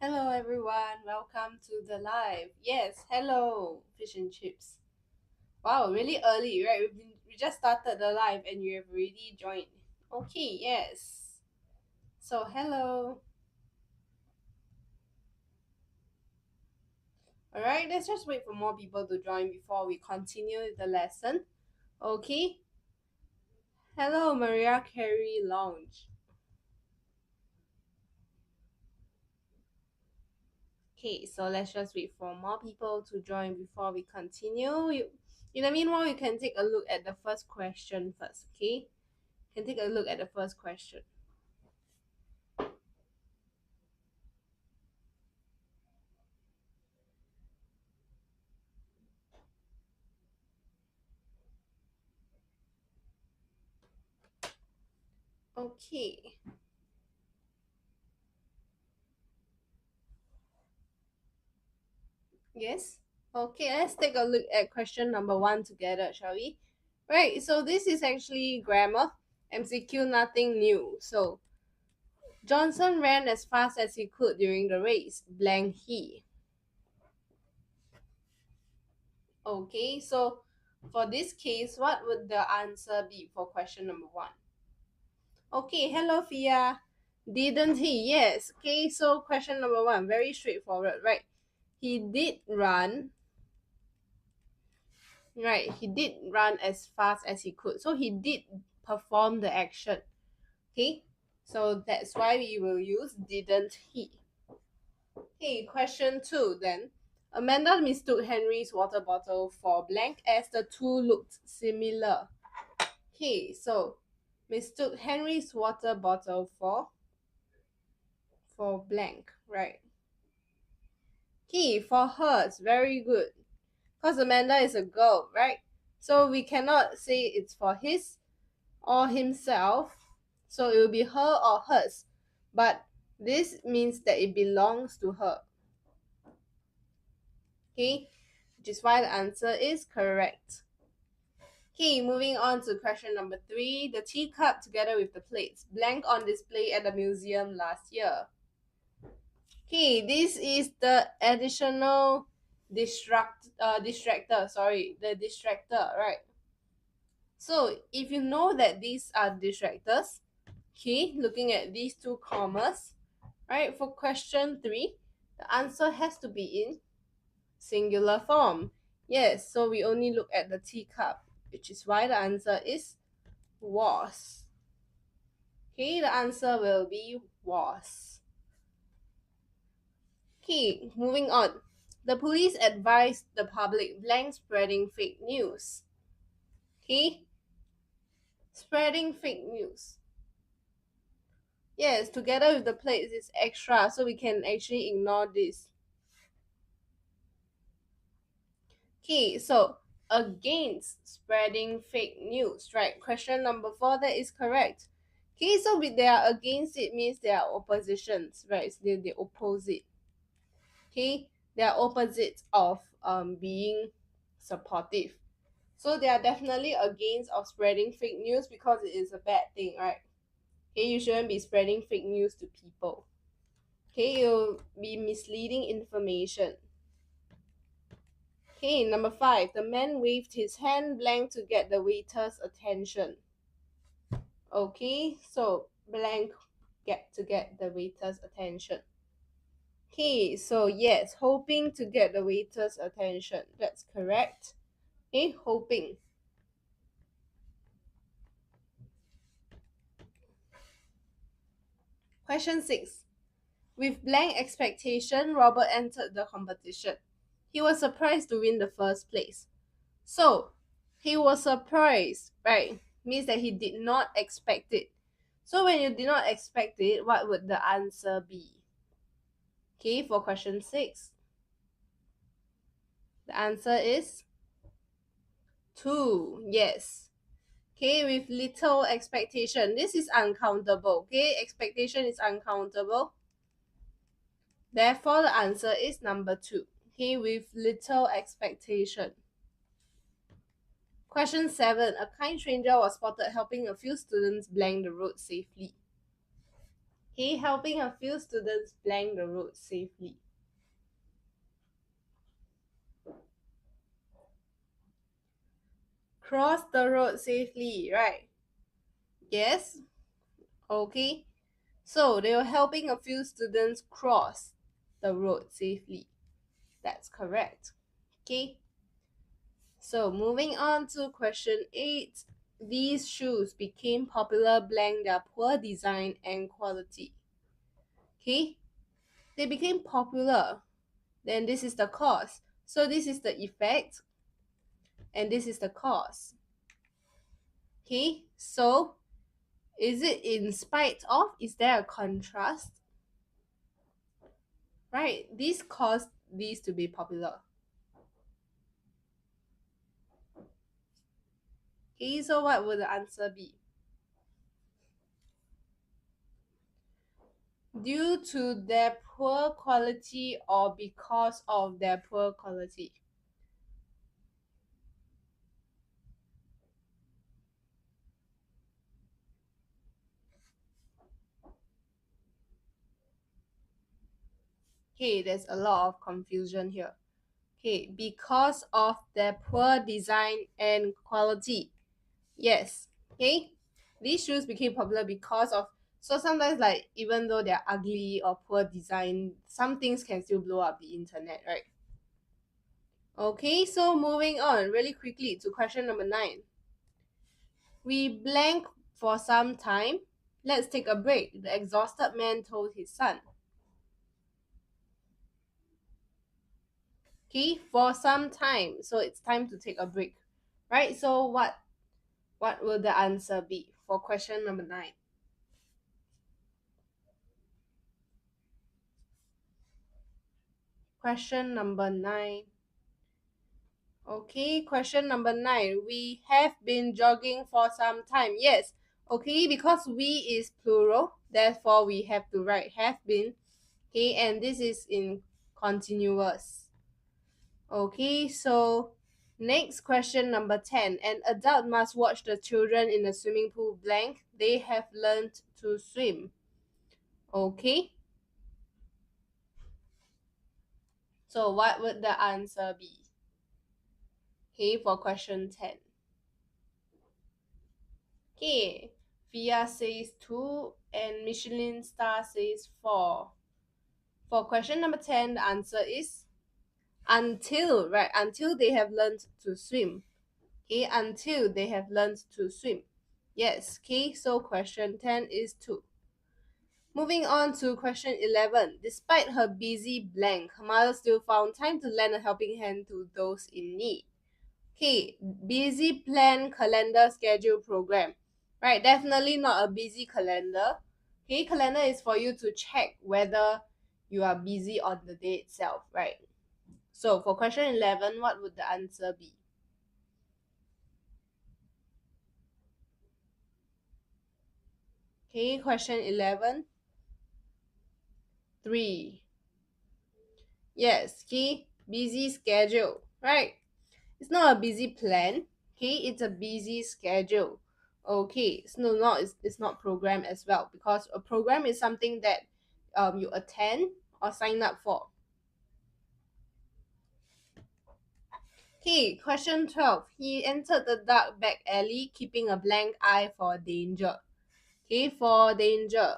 Hello everyone, welcome to the live. Yes, hello, fish and chips. Wow, really early, right? We just started the live and you have already joined. Okay, yes. So hello. Alright, let's just wait for more people to join before we continue the lesson. Okay. Hello, Maria Carey Lounge. Okay, so let's just wait for more people to join before we continue. In the meanwhile, you can take a look at the first question first, okay? You can take a look at the first question. Okay. Yes. Okay, let's take a look at question number 1 together, shall we? Right, so this is actually grammar. MCQ, nothing new. So, Johnson ran as fast as he could during the race. Blank he. Okay, so for this case, what would the answer be for question number 1? Okay, hello Fia. Didn't he? Yes. Okay, so question number 1, very straightforward, right? He did run. Right, he did run as fast as he could. So he did perform the action. Okay, so that's why we will use didn't he. Okay, question 2 then. Amanda mistook Henry's water bottle for blank as the two looked similar. Okay, so mistook Henry's water bottle for blank, right? Okay, for hers, very good. Because Amanda is a girl, right? So we cannot say it's for his or himself, so it will be her or hers, but this means that it belongs to her. Okay, which is why the answer is correct. Okay, moving on to question number 3. The teacup together with the plates blank on display at the museum last year. Okay, this is the additional distractor, right? So if you know that these are distractors, okay, looking at these two commas, right, for question 3, the answer has to be in singular form. Yes, so we only look at the teacup, which is why the answer is was. Okay, the answer will be was. Okay, moving on. The police advised the public blank spreading fake news. Okay, spreading fake news. Yes, together with the plates is extra, so we can actually ignore this. Okay, so against spreading fake news, right? Question number 4, that is correct. Okay, so with they are against it means they are oppositions, right? So they oppose it. Okay, they are opposites of being supportive. So they are definitely against of spreading fake news because it is a bad thing, right? Okay, you shouldn't be spreading fake news to people. Okay, you'll be misleading information. Okay, number 5. The man waved his hand blank to get the waiter's attention. Okay, so blank get the waiter's attention. Okay, so yes, hoping to get the waiter's attention. That's correct. Okay, hoping. Question 6. With blank expectation, Robert entered the competition. He was surprised to win the first place. So, he was surprised, right? Means that he did not expect it. So, when you did not expect it, what would the answer be? Okay, for question 6. The answer is 2. Yes. Okay, with little expectation. This is uncountable. Okay, expectation is uncountable. Therefore, the answer is number 2. Okay, with little expectation. Question 7. A kind stranger was spotted helping a few students blank the road safely. Okay, helping a few students blank the road safely. Cross the road safely, right? Yes? Okay. So they were helping a few students cross the road safely. That's correct. Okay. So moving on to question 8. These shoes became popular blank their poor design and quality. Okay. They became popular. Then this is the cause. So this is the effect and this is the cause. Okay. So is it in spite of? Is there a contrast? Right. This caused these to be popular. Okay, so what would the answer be? Due to their poor quality or because of their poor quality? Okay, there's a lot of confusion here. Okay, because of their poor design and quality. Yes. Okay, these shoes became popular because of, so sometimes like even though they're ugly or poor design, some things can still blow up the internet, right? Okay, so moving on really quickly to question number 9. We blank for some time. Let's take a break, the exhausted man told his son. Okay, for some time. So it's time to take a break. Right? So what will the answer be for question number 9? Question number 9. Okay, question number 9. We have been jogging for some time. Yes. Okay, because we is plural, therefore we have to write have been. Okay, and this is in continuous. Okay, so next question number 10. An adult must watch the children in the swimming pool blank. They have learned to swim. Okay. So what would the answer be? Okay, for question 10. Okay, Via says 2 and Michelin Star says 4. For question number 10, the answer is until, right? Until they have learned to swim. Okay, until they have learned to swim. Yes, okay, so question 10 is 2. Moving on to question 11. Despite her busy blank, her mother still found time to lend a helping hand to those in need. Okay, busy plan, calendar, schedule, program. Right, definitely not a busy calendar. Okay, calendar is for you to check whether you are busy on the day itself, right? So for question 11, what would the answer be? Okay, question 11. 3. Yes, okay, busy schedule, right? It's not a busy plan, okay? It's a busy schedule. Okay, it's it's not program as well, because a program is something that you attend or sign up for. Okay, question 12. He entered the dark back alley, keeping a blank eye for danger. Okay, for danger.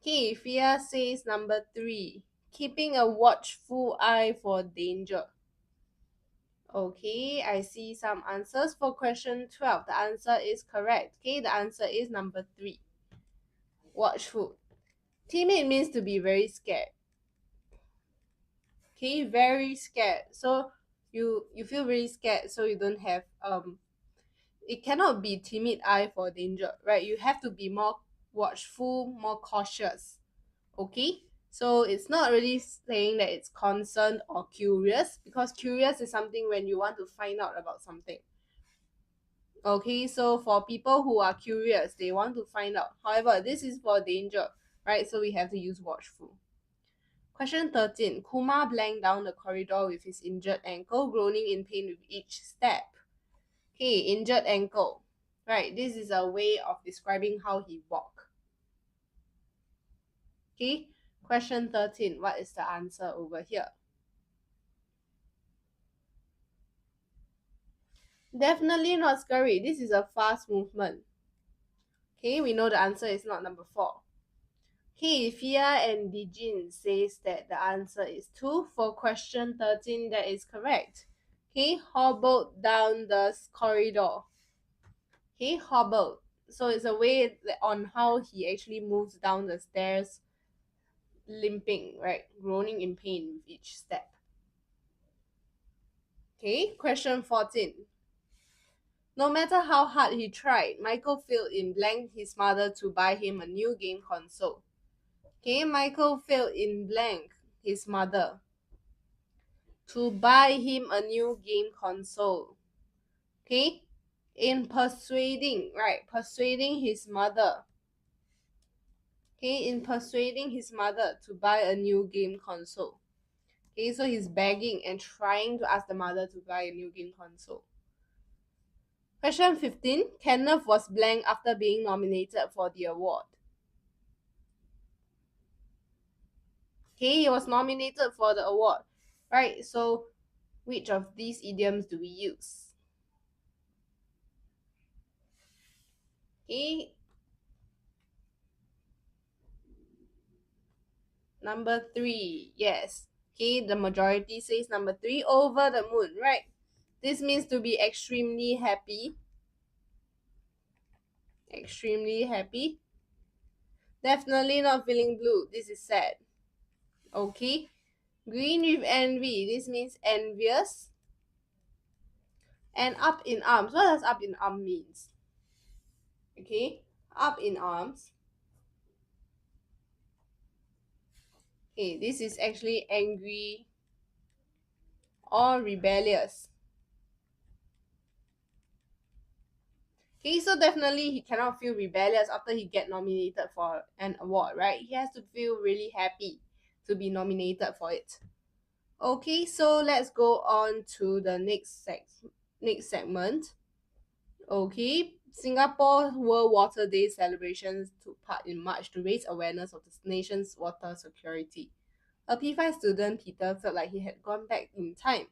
Okay, Fia says number 3. Keeping a watchful eye for danger. Okay, I see some answers for question 12. The answer is correct. Okay, the answer is number 3. Watchful. Timid means to be very scared. Okay, very scared. So you feel very scared, so you don't have it cannot be timid eye for danger, right? You have to be more watchful, more cautious. Okay? So it's not really saying that it's concerned or curious, because curious is something when you want to find out about something. Okay, so for people who are curious, they want to find out. However, this is for danger, right? So we have to use watchful. Question 13. Kumar blanked down the corridor with his injured ankle, groaning in pain with each step. Okay, injured ankle. Right, this is a way of describing how he walked. Okay, question 13. What is the answer over here? Definitely not scurry. This is a fast movement. Okay, we know the answer is not number 4. Okay, Fia and Dijin says that the answer is 2. For question 13, that is correct. Okay, hobbled down the corridor. Okay, hobbled. So it's a way on how he actually moves down the stairs, limping, right? Groaning in pain with each step. Okay, question 14. No matter how hard he tried, Michael filled in blank his mother to buy him a new game console. Okay, Michael filled in blank his mother to buy him a new game console. Okay, in persuading, right? Persuading his mother. Okay, in persuading his mother to buy a new game console. Okay, so he's begging and trying to ask the mother to buy a new game console. Question 15. Kenneth was blank after being nominated for the award. Okay, he was nominated for the award. Right, so which of these idioms do we use? Okay, number 3. Yes. Okay, the majority says number 3, over the moon, right? This means to be extremely happy. Extremely happy. Definitely not feeling blue. This is sad. Okay. Green with envy. This means envious. And up in arms. What does up in arms means? Okay. Up in arms. Okay, this is actually angry or rebellious. Okay, so definitely he cannot feel rebellious after he get nominated for an award, right? He has to feel really happy to be nominated for it. Okay, so let's go on to the next segment. Okay, Singapore World Water Day celebrations took part in March to raise awareness of the nation's water security. A P5 student, Peter, felt like he had gone back in time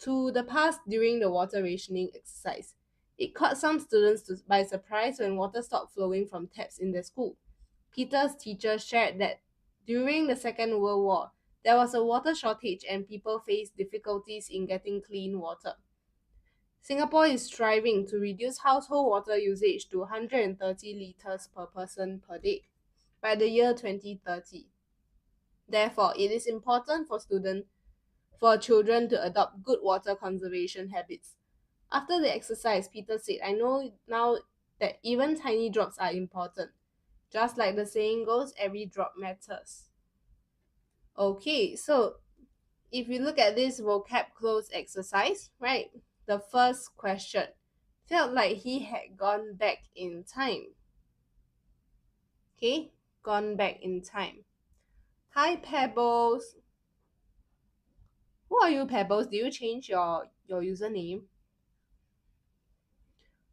to the past during the water rationing exercise. It caught some students by surprise when water stopped flowing from taps in their school. Peter's teacher shared that during the Second World War, there was a water shortage and people faced difficulties in getting clean water. Singapore is striving to reduce household water usage to 130 litres per person per day by the year 2030. Therefore, it is important for children to adopt good water conservation habits. After the exercise, Peter said, I know now that even tiny drops are important. Just like the saying goes, every drop matters. Okay, so if you look at this vocab close exercise, right? The first question felt like he had gone back in time. Okay, gone back in time. Hi, Pebbles. Who are you, Pebbles? Did you change your username?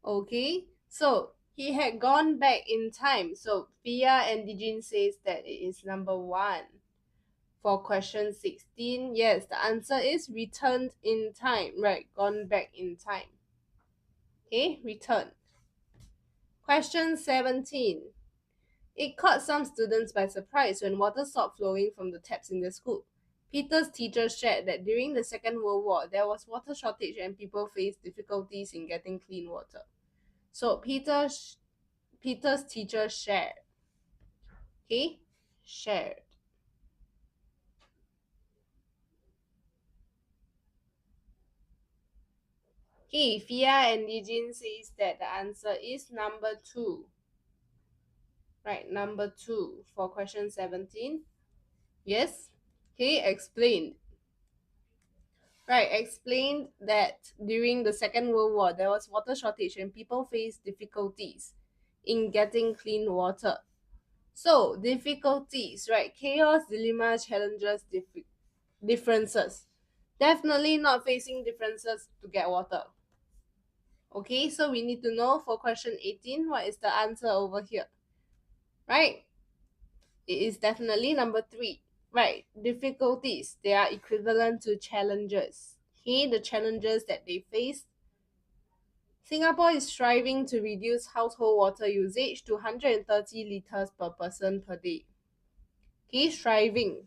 Okay, so he had gone back in time. So Pia and Dijin says that it is number 1. For question 16, yes, the answer is returned in time, right? Gone back in time. Okay, returned. Question 17. It caught some students by surprise when water stopped flowing from the taps in the school. Peter's teacher shared that during the Second World War, there was water shortage and people faced difficulties in getting clean water. So Peter's teacher shared. Okay, shared. Okay, Fia and Eugene says that the answer is number 2. Right, number 2 for question 17. Yes? Okay, explained. Right, explained that during the Second World War, there was water shortage and people faced difficulties in getting clean water. So, difficulties, right? Chaos, dilemma, challenges, differences. Definitely not facing differences to get water. Okay, so we need to know for question 18, what is the answer over here? Right? It is definitely number 3. Right, difficulties, they are equivalent to challenges. Okay, the challenges that they face. Singapore is striving to reduce household water usage to 130 liters per person per day. Okay, striving.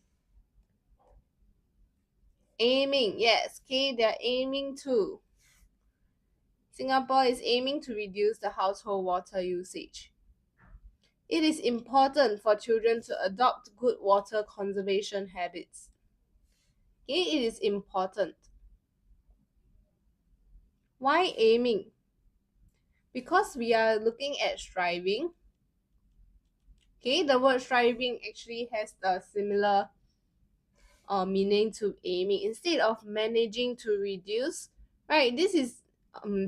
Aiming, yes, okay, they are aiming to. Singapore is aiming to reduce the household water usage. It is important for children to adopt good water conservation habits. Okay, it is important. Why aiming? Because we are looking at striving. Okay, the word striving actually has the similar meaning to aiming. Instead of managing to reduce, right, this is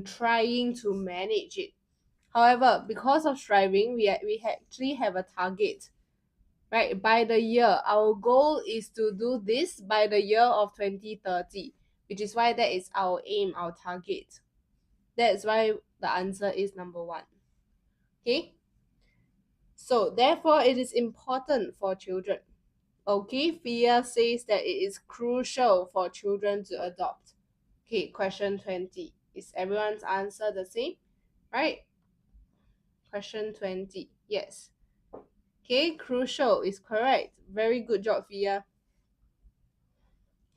trying to manage it. However, because of striving, we actually have a target, right? By the year, our goal is to do this by the year of 2030, which is why that is our aim, our target. That's why the answer is number 1. Okay, so therefore it is important for children. Okay, Fia says that it is crucial for children to adopt. Okay, question 20. Is everyone's answer the same? Right? Question 20. Yes. Okay, crucial is correct. Very good job, Fia.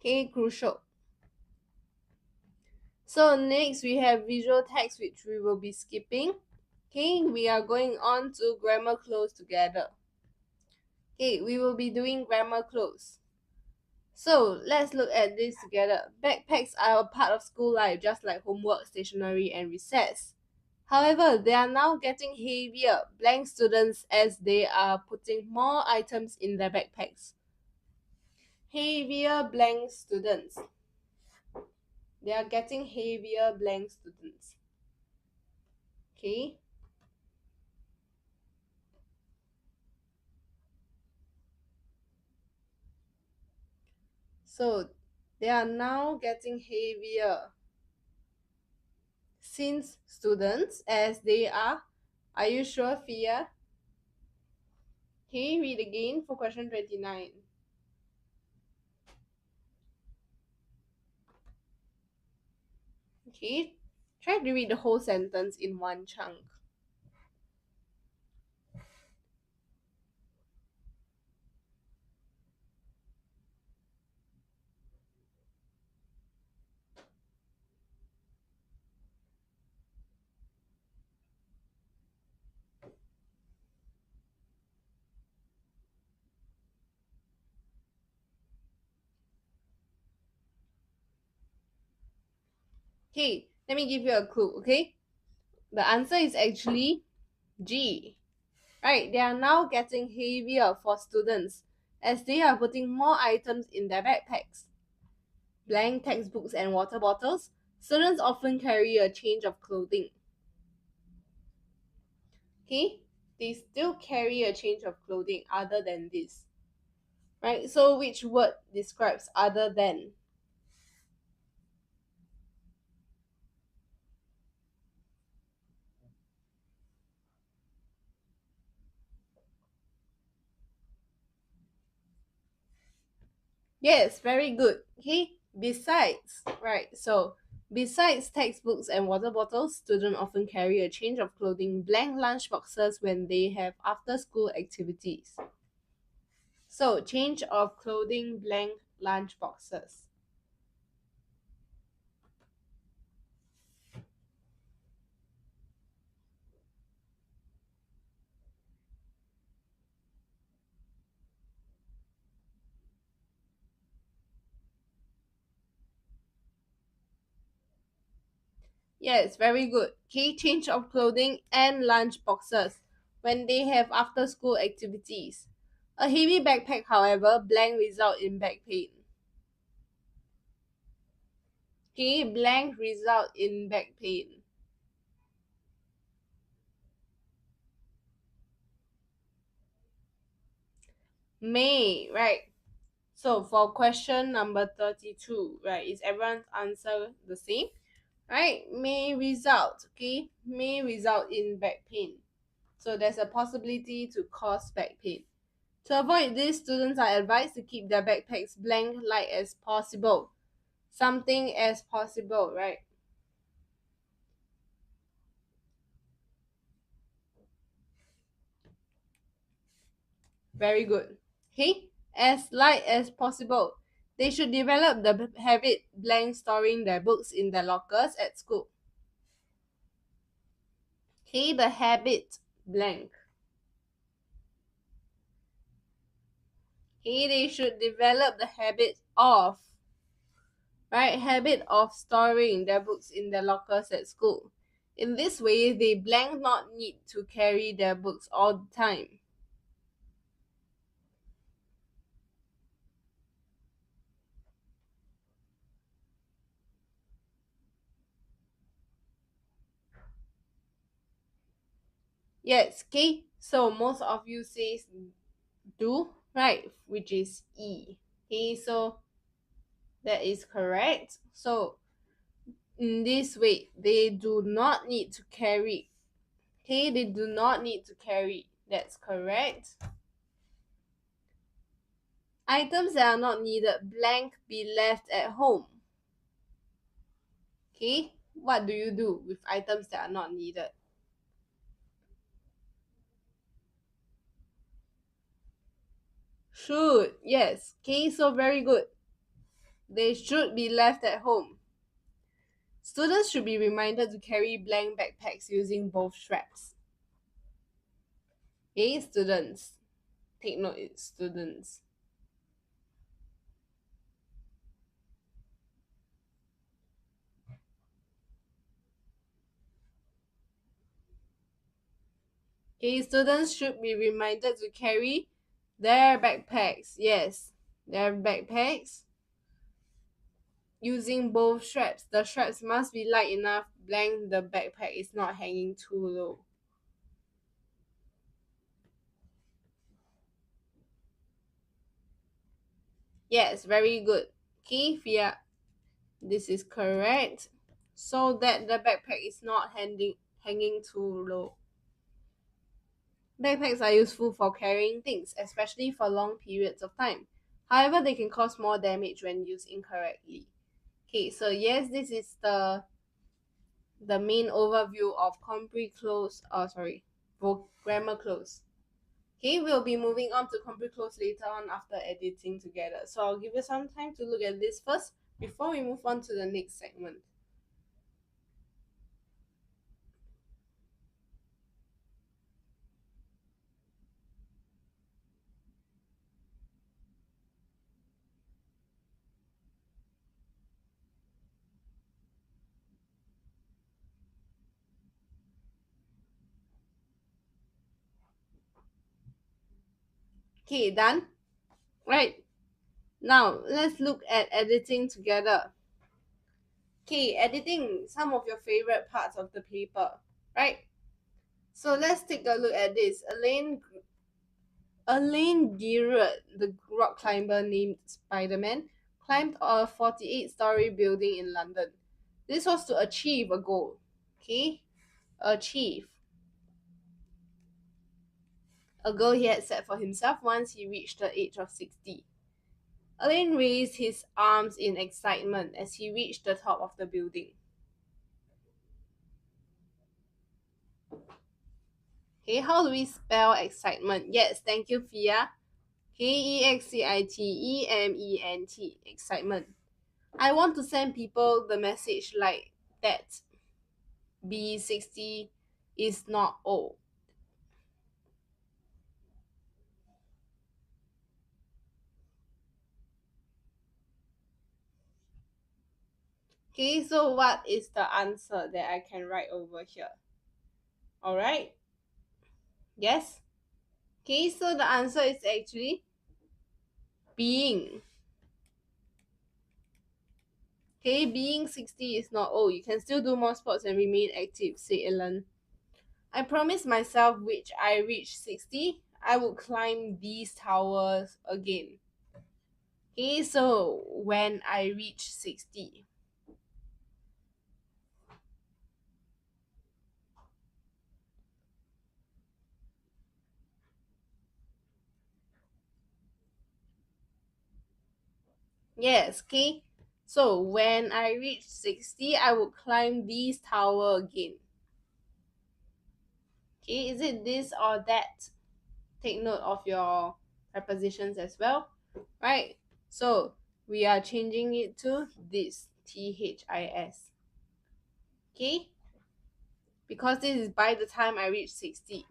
Okay, crucial. So next we have visual text, which we will be skipping. Okay, we are going on to grammar close together. Okay, we will be doing grammar close. So let's look at this together. Backpacks are a part of school life, just like homework, stationery, and recess. However, they are now getting heavier, blank students, as they are putting more items in their backpacks. Heavier blank students. They are getting heavier blank students. Okay. So they are now getting heavier since students, as they are. Are you sure, Fia? Okay, read again for question 29. Okay, try to read the whole sentence in one chunk. Okay, let me give you a clue, okay? The answer is actually G. Right, they are now getting heavier for students as they are putting more items in their backpacks. Blank textbooks and water bottles, students often carry a change of clothing. Okay, they still carry a change of clothing other than this. Right, so which word describes other than? Yes, very good. Okay, besides, right, so besides textbooks and water bottles, students often carry a change of clothing, blank lunch boxes when they have after school activities. So change of clothing, blank lunch boxes. Yes, very good. Okay, change of clothing and lunch boxes when they have after school activities. A heavy backpack, however, blank result in back pain. Okay, blank result in back pain. May, right? So for question number 32, right, is everyone's answer the same? right? May result in back pain. So there's a possibility to cause back pain. To avoid this, students are advised to keep their backpacks blank light as possible. Something as possible, right? Very good. Okay, as light as possible. They should develop the habit blank storing their books in their lockers at school. Okay, the habit blank. Okay, they should develop the habit of storing their books in their lockers at school. In this way, they blank not need to carry their books all the time. Yes, okay. So most of you says do, right? Which is E. Okay, so that is correct. So in this way, they do not need to carry. Okay, they do not need to carry. That's correct. Items that are not needed, blank, be left at home. Okay, what do you do with items that are not needed? Should, yes. Okay, so very good. They should be left at home. Students should be reminded to carry blank backpacks using both straps. Okay, students. Take note, it's students. Okay, students should be reminded to carry their backpacks. Yes, their backpacks using both straps. The straps must be light enough, blank the backpack is not hanging too low. Yes, very good. Okay, Fia, this is correct. So that the backpack is not hanging too low. Backpacks are useful for carrying things, especially for long periods of time. However, they can cause more damage when used incorrectly. Okay, so yes, this is the main overview of grammar close. Okay, we'll be moving on to complete close later on after editing together. So I'll give you some time to look at this first before we move on to the next segment. Okay, done? Right. Now, let's look at editing together. Okay, editing some of your favorite parts of the paper, right? So let's take a look at this. Elaine Giroud, the rock climber named Spider-Man, climbed a 48-story building in London. This was to achieve a goal. Okay? Achieve. A goal he had set for himself once he reached the age of 60. Elaine raised his arms in excitement as he reached the top of the building. Okay, how do we spell excitement? Yes, thank you, Fia. K-E-X-C-I-T-E-M-E-N-T. Excitement. I want to send people the message like that. B60 is not old. Okay, so what is the answer that I can write over here? Alright? Yes? Okay, so the answer is actually being. Okay, being 60 is not old. You can still do more sports and remain active, said Ellen. I promised myself which I reached 60, I would climb these towers again. Okay, so when I reach 60. Yes, okay. So when I reach 60, I would climb this tower again. Okay, is it this or that? Take note of your prepositions as well, right? So we are changing it to this, THIS. Okay, because this is by the time I reach 60.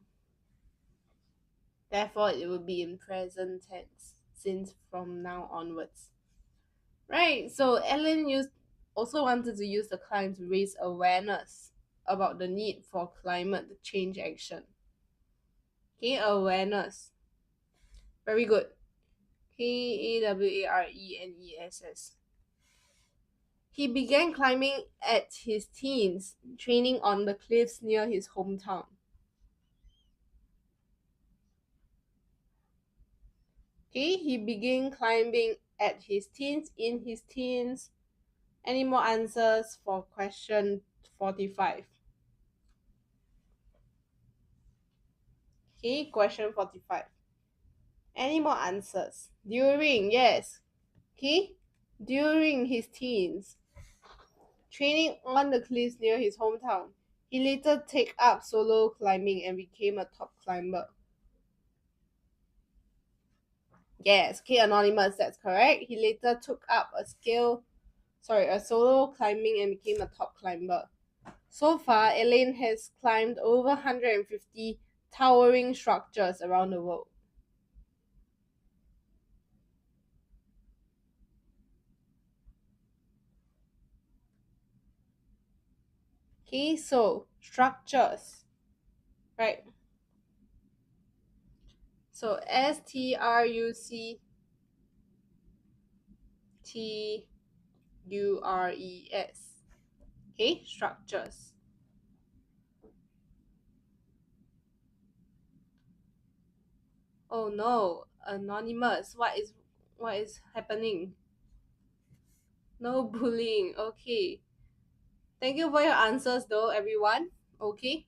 Therefore, it will be in present tense since from now onwards. Right, so Ellen also wanted to use the climb to raise awareness about the need for climate change action. Okay, awareness. Very good. KAWARENESS. He began climbing at his teens, training on the cliffs near his hometown. Okay, he began climbing at his teens, in his teens. Any more answers for question 45? Okay, question 45. Any more answers? During, yes. Okay, during his teens, training on the cliffs near his hometown, he later took up solo climbing and became a top climber. Yes, okay, anonymous, that's correct. He later took up a solo climbing and became a top climber. So far, Elaine has climbed over 150 towering structures around the world. Okay, so structures, right? So STRUCTURES. Okay, structures. Oh no, anonymous. What is happening? No bullying. Okay. Thank you for your answers though, everyone. Okay.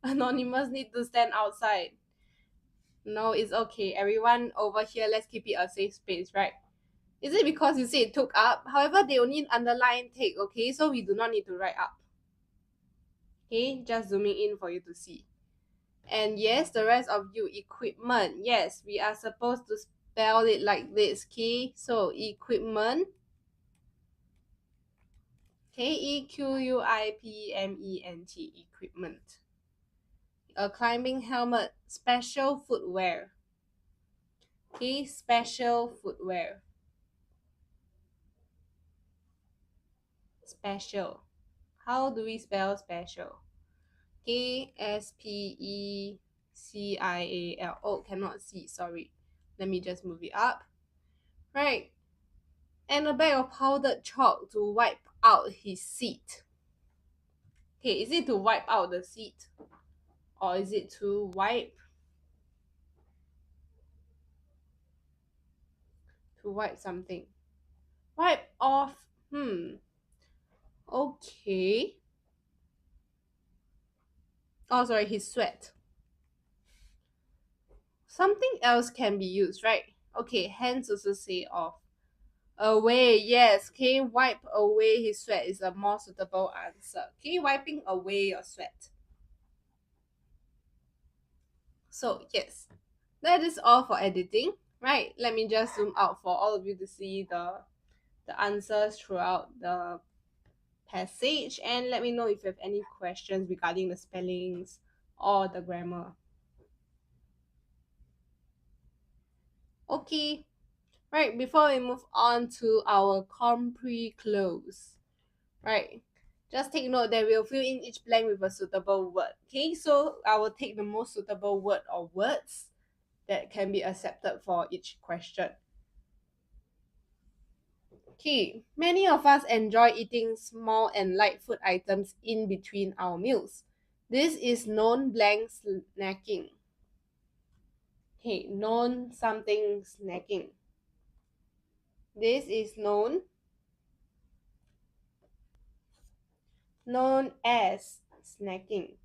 Anonymous need to stand outside. No, it's okay. Everyone over here, let's keep it a safe space, right? Is it because you say it took up? However, they only underline take, okay? So we do not need to write up. Okay, just zooming in for you to see. And yes, the rest of you, equipment. Yes, we are supposed to spell it like this, okay? So equipment. KEQUIPMENT, equipment. A climbing helmet, special footwear. Okay, special footwear. Special. How do we spell special? SPECIAL. Oh, cannot see, sorry. Let me just move it up. Right. And a bag of powdered chalk to wipe out his seat. Okay, is it to wipe out the seat? Or is it to wipe? To wipe something. Wipe off. Okay. Oh, sorry, his sweat. Something else can be used, right? Okay, hands also say off. Away, yes. Okay, wipe away his sweat is a more suitable answer. Okay, wiping away your sweat. So, yes, that is all for editing. Right, let me just zoom out for all of you to see the answers throughout the passage, and let me know if you have any questions regarding the spellings or the grammar. Okay, right, before we move on to our compre close, right, just take note that we'll fill in each blank with a suitable word. Okay, so I will take the most suitable word or words that can be accepted for each question. Okay, many of us enjoy eating small and light food items in between our meals. This is known blank snacking. Okay, known something snacking. This is known as snacking.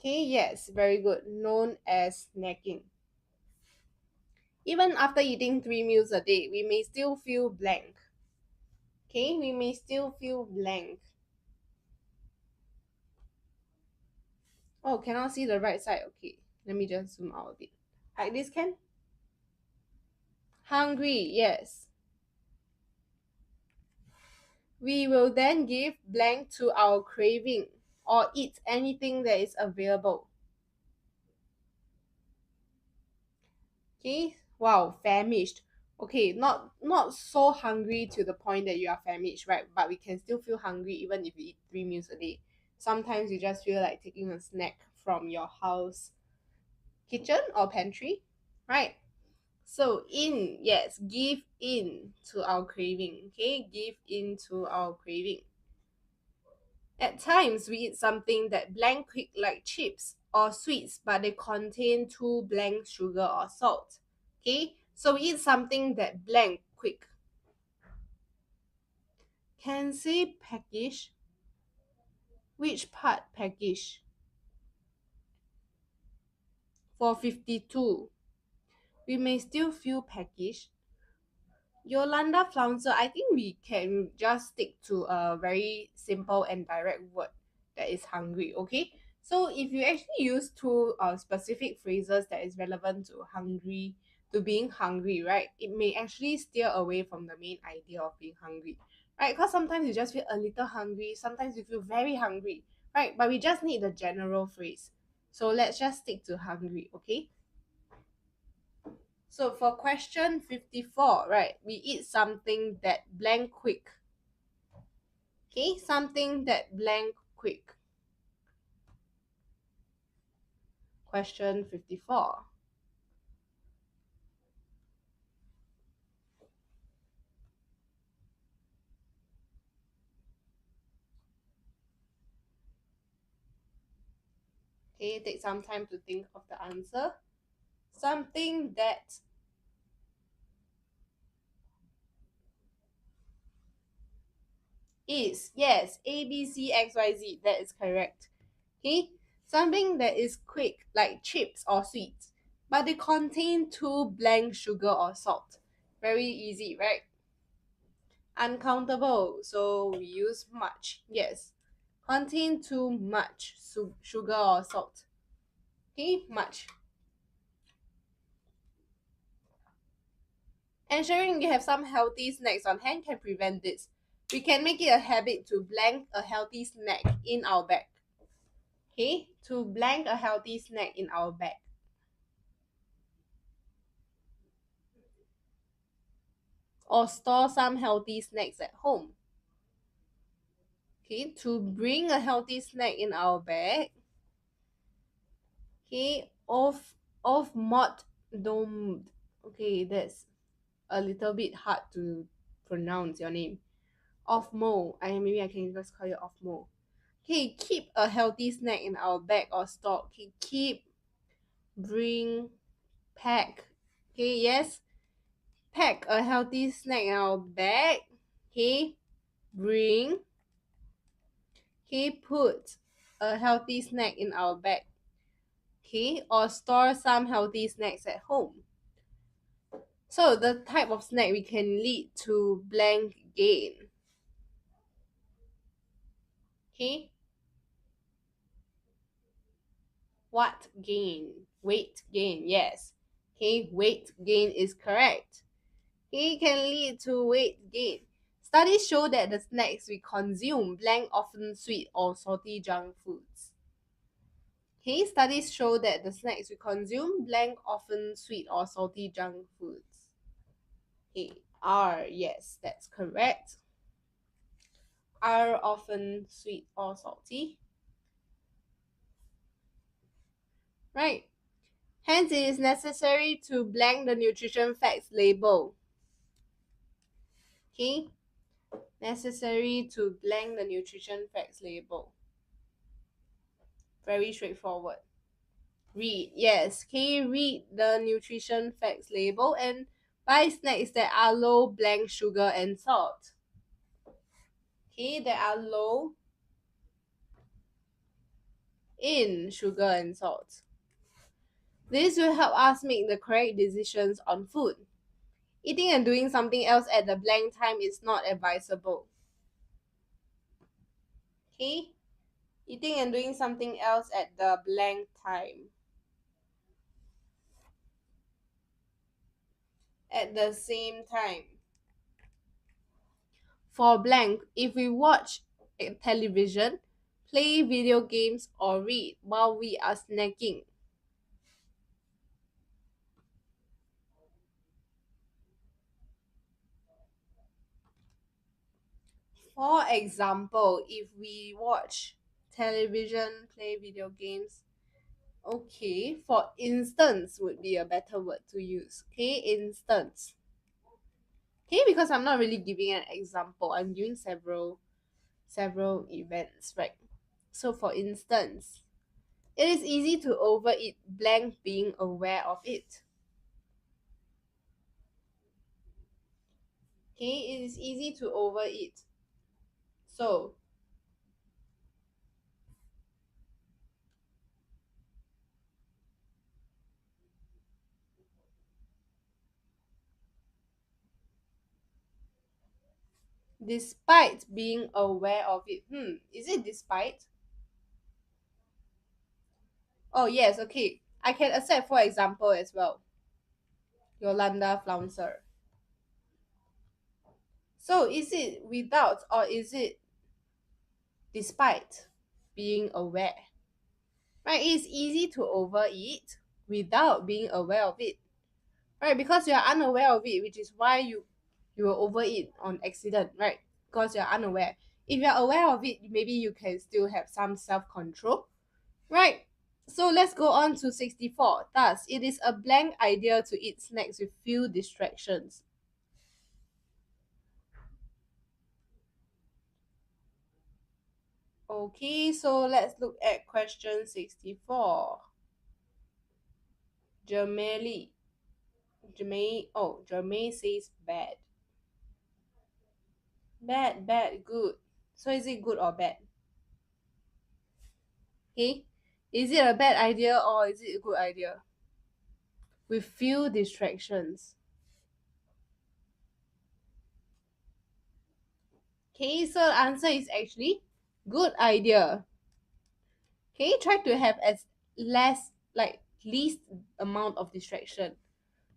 Okay, yes, very good. Known as snacking. Even after eating 3 meals a day, we may still feel blank. Okay, we may still feel blank. Oh, cannot see the right side. Okay, let me just zoom out a bit. Like this can? Hungry, yes. We will then give blank to our craving or eat anything that is available. Okay, wow, famished. Okay, not so hungry to the point that you are famished, right? But we can still feel hungry even if we eat 3 meals a day. Sometimes you just feel like taking a snack from your house kitchen or pantry, right? So in, yes, give in to our craving. Okay, give in to our craving. At times, we eat something that blank quick like chips or sweets, but they contain too blank sugar or salt. Okay, so we eat something that blank quick. Can say peckish. Which part peckish? For 52. We may still feel peckish. Yolanda Flouncer, I think we can just stick to a very simple and direct word that is hungry, okay? So if you actually use two specific phrases that is relevant to hungry, to being hungry, right? It may actually steer away from the main idea of being hungry, right? Because sometimes you just feel a little hungry, sometimes you feel very hungry, right? But we just need the general phrase. So let's just stick to hungry, okay? So for question 54, right, we eat something that blank quick. Okay, something that blank quick. Question 54. Okay, take some time to think of the answer. Something that is, yes, A, B, C, X, Y, Z, that is correct. Okay, something that is quick, like chips or sweets, but they contain too blank sugar or salt. Very easy, right? Uncountable, so we use much, yes. Contain too much sugar or salt. Okay, much. Ensuring you have some healthy snacks on hand can prevent this. We can make it a habit to blank a healthy snack in our bag. Okay, to blank a healthy snack in our bag. Or store some healthy snacks at home. Okay, to bring a healthy snack in our bag. Okay, of mod domed. Okay, that's a little bit hard to pronounce your name. Offmo. Maybe I can just call you Offmo. Okay, keep a healthy snack in our bag or stock. Okay, keep, bring, pack. Okay, yes. Pack a healthy snack in our bag. Okay, bring. Okay, put a healthy snack in our bag. Okay, or store some healthy snacks at home. So the type of snack we can lead to blank gain. Okay, what gain? Weight gain, yes. Okay, weight gain is correct. It can lead to weight gain. Studies show that the snacks we consume blank often sweet or salty junk foods. Okay, studies show that the snacks we consume blank often sweet or salty junk foods. Okay, are, yes, that's correct. Are often sweet or salty. Right. Hence, it is necessary to blank the nutrition facts label. Okay, necessary to blank the nutrition facts label. Very straightforward. Read, yes. Can you read the nutrition facts label and buy snacks that are low blank sugar and salt? Okay, that are low in sugar and salt. This will help us make the correct decisions on food. Eating and doing something else at the blank time is not advisable. Okay? Eating and doing something else at the blank time. At the same time. For blank, if we watch television, play video games, or read while we are snacking. For example, if we watch television, play video games, okay, for instance would be a better word to use. Okay, instance. Okay, because I'm not really giving an example, I'm giving several events, right? So for instance, it is easy to overeat blank being aware of it. Okay, it is easy to overeat. So despite being aware of it. Is it despite? Oh yes, okay. I can accept for example as well. Yolanda Flouncer. So is it without or is it despite being aware? Right, it's easy to overeat without being aware of it. Right, because you are unaware of it, which is why you will overeat on accident, right? Because you're unaware. If you're aware of it, maybe you can still have some self-control, right? So let's go on to 64. Thus, it is a blank idea to eat snacks with few distractions. Okay, so let's look at question 64. Jermaine. Jermaine says bad. Bad, good. So is it good or bad? Okay, is it a bad idea or is it a good idea? With few distractions. Okay, so the answer is actually good idea. Okay, try to have as less, like least amount of distraction.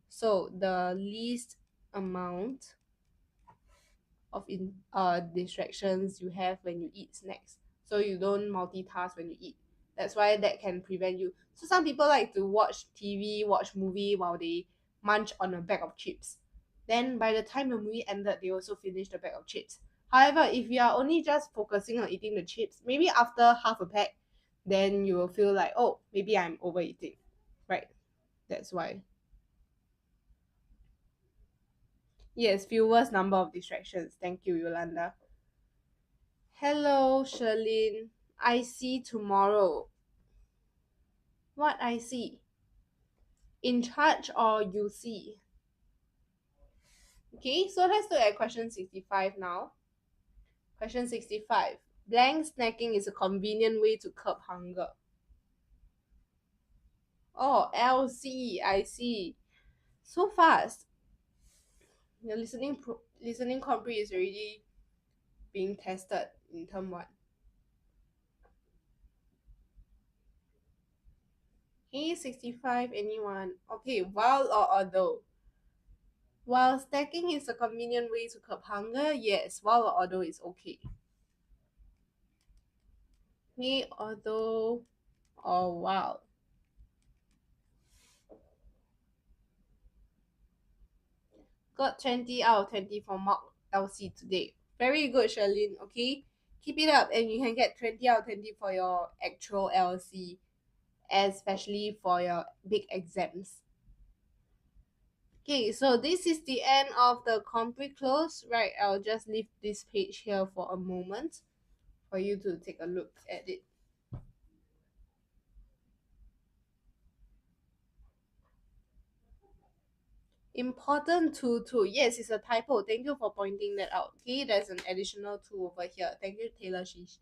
So the least amount of distractions you have when you eat snacks, so you don't multitask when you eat. That's why that can prevent you. So some people like to watch TV, watch movie while they munch on a bag of chips. Then by the time the movie ended, they also finished the bag of chips. However, if you are only just focusing on eating the chips, maybe after half a pack, then you will feel like, oh, maybe I'm overeating, right? That's why. Yes, fewest number of distractions. Thank you, Yolanda. Hello, Sherlyn. I see tomorrow. What I see? In charge or you see? Okay, so let's look at question 65 now. Question 65. Blank snacking is a convenient way to curb hunger. Oh, LC, I see. So fast. Your listening compre is already being tested in term 1. Okay, 65, anyone? Okay, while or although? While snacking is a convenient way to curb hunger, yes, while or although is okay. Okay, although or while. Got 20 out of 20 for mock LC today. Very good, Charlene. Okay, keep it up and you can get 20 out of 20 for your actual LC, especially for your big exams. Okay, so this is the end of the compre close, right? I'll just leave this page here for a moment for you to take a look at it. Important two. Yes, it's a typo. Thank you for pointing that out. Okay, there's an additional 2 over here. Thank you, Taylor Shish.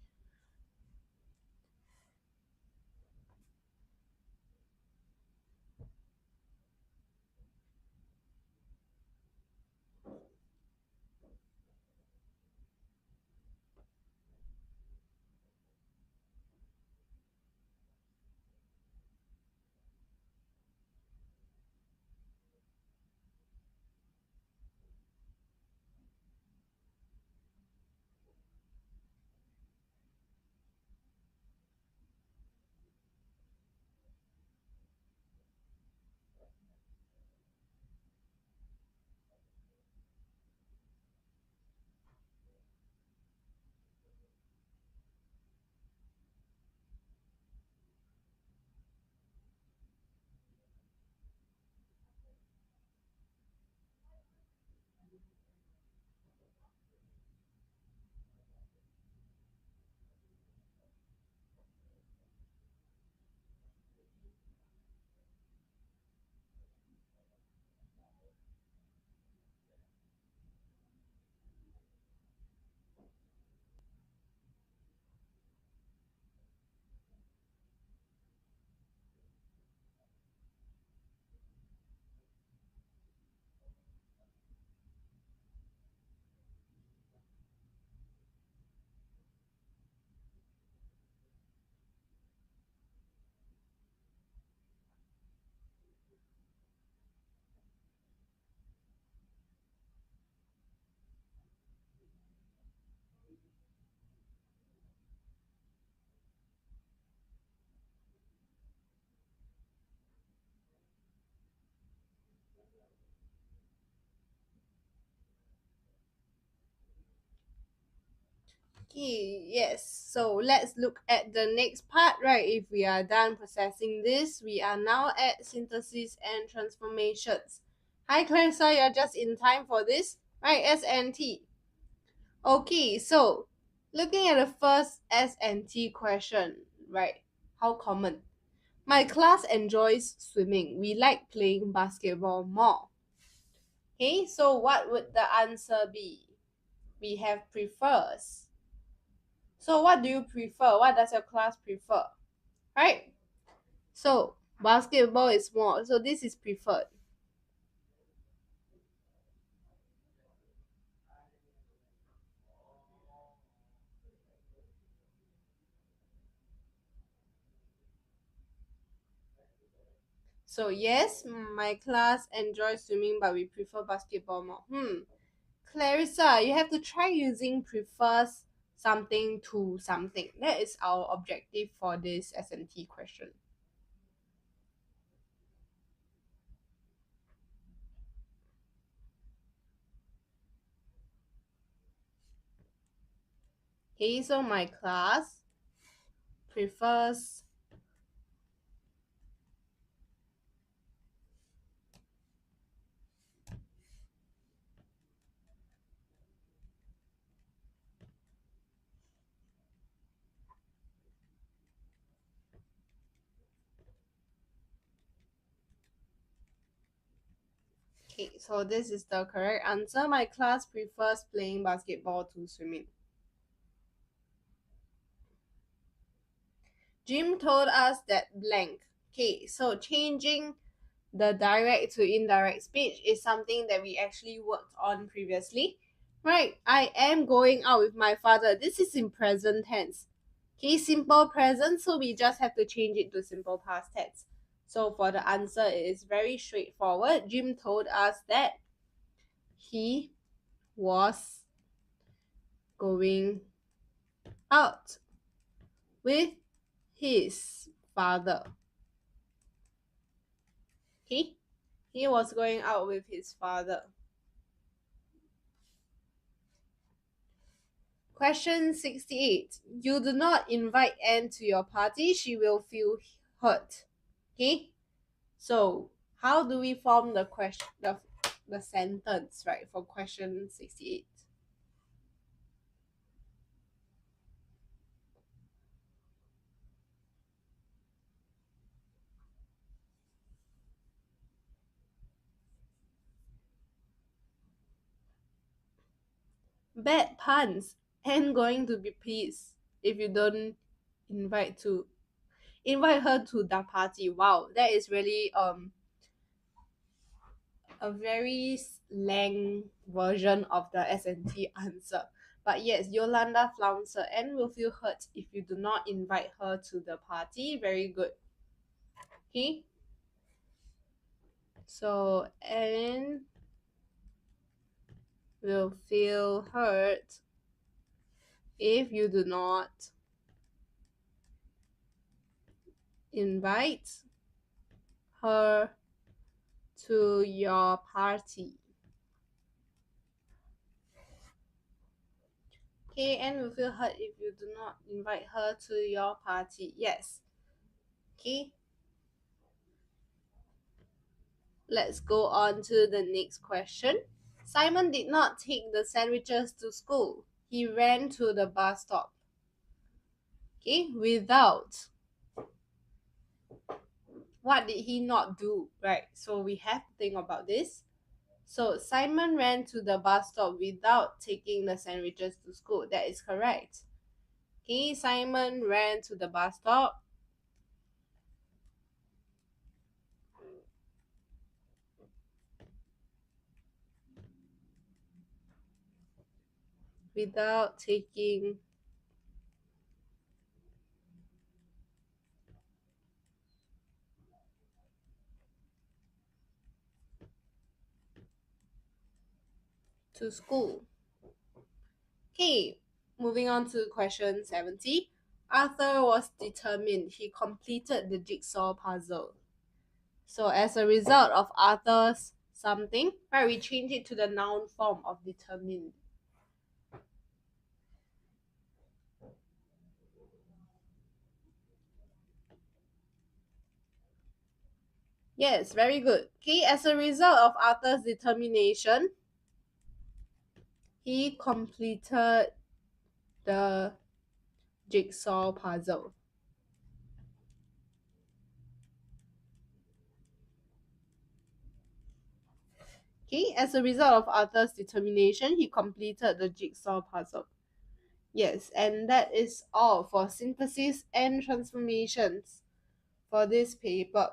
Okay, yes. So let's look at the next part, right? If we are done processing this, we are now at synthesis and transformations. Hi Clarissa, you're just in time for this, right? SNT. Okay, so looking at the first SNT question, right? How common? My class enjoys swimming. We like playing basketball more. Okay, so what would the answer be? We have prefers. So what do you prefer? What does your class prefer? Right? So basketball is more. So this is preferred. So yes, my class enjoys swimming, but we prefer basketball more. Clarissa, you have to try using prefers something to something. That is our objective for this SNT question. Okay, so my class prefers Okay, so this is the correct answer. My class prefers playing basketball to swimming. Jim told us that blank. Okay, so changing the direct to indirect speech is something that we actually worked on previously. Right, I am going out with my father. This is in present tense. Okay, simple present, so we just have to change it to simple past tense. So for the answer, it is very straightforward. Jim told us that he was going out with his father. Okay, he was going out with his father. Question 68. You do not invite Anne to your party, she will feel hurt. Okay? So, how do we form the question, the sentence, right, for question 68? Bad puns. Anne going to be pissed if you don't invite to invite her to the party. Wow, that is really a very slang version of the SNT answer. But yes, Yolanda Flouncer and will feel hurt if you do not invite her to the party. Very good. Okay. So Anne will feel hurt if you do not invite her to your party. Okay, Anne will feel hurt if you do not invite her to your party. Yes. Okay. Let's go on to the next question. Simon did not take the sandwiches to school. He ran to the bus stop. Okay, without. What did he not do? Right, so we have to think about this. So Simon ran to the bus stop without taking the sandwiches to school. That is correct. Okay, Simon ran to the bus stop without taking to school. Okay, moving on to question 70. Arthur was determined. He completed the jigsaw puzzle. So as a result of Arthur's something, right, we change it to the noun form of determined. Yes, very good. Okay, as a result of Arthur's determination, he completed the jigsaw puzzle. Okay, as a result of Arthur's determination, he completed the jigsaw puzzle. Yes, and that is all for synthesis and transformations for this paper.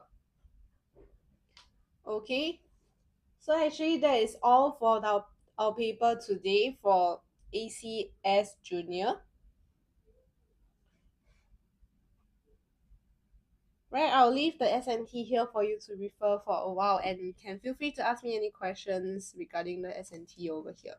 Okay, so actually that is all for our paper today for ACS Junior. Right, I'll leave the SNT here for you to refer for a while, and you can feel free to ask me any questions regarding the SNT over here.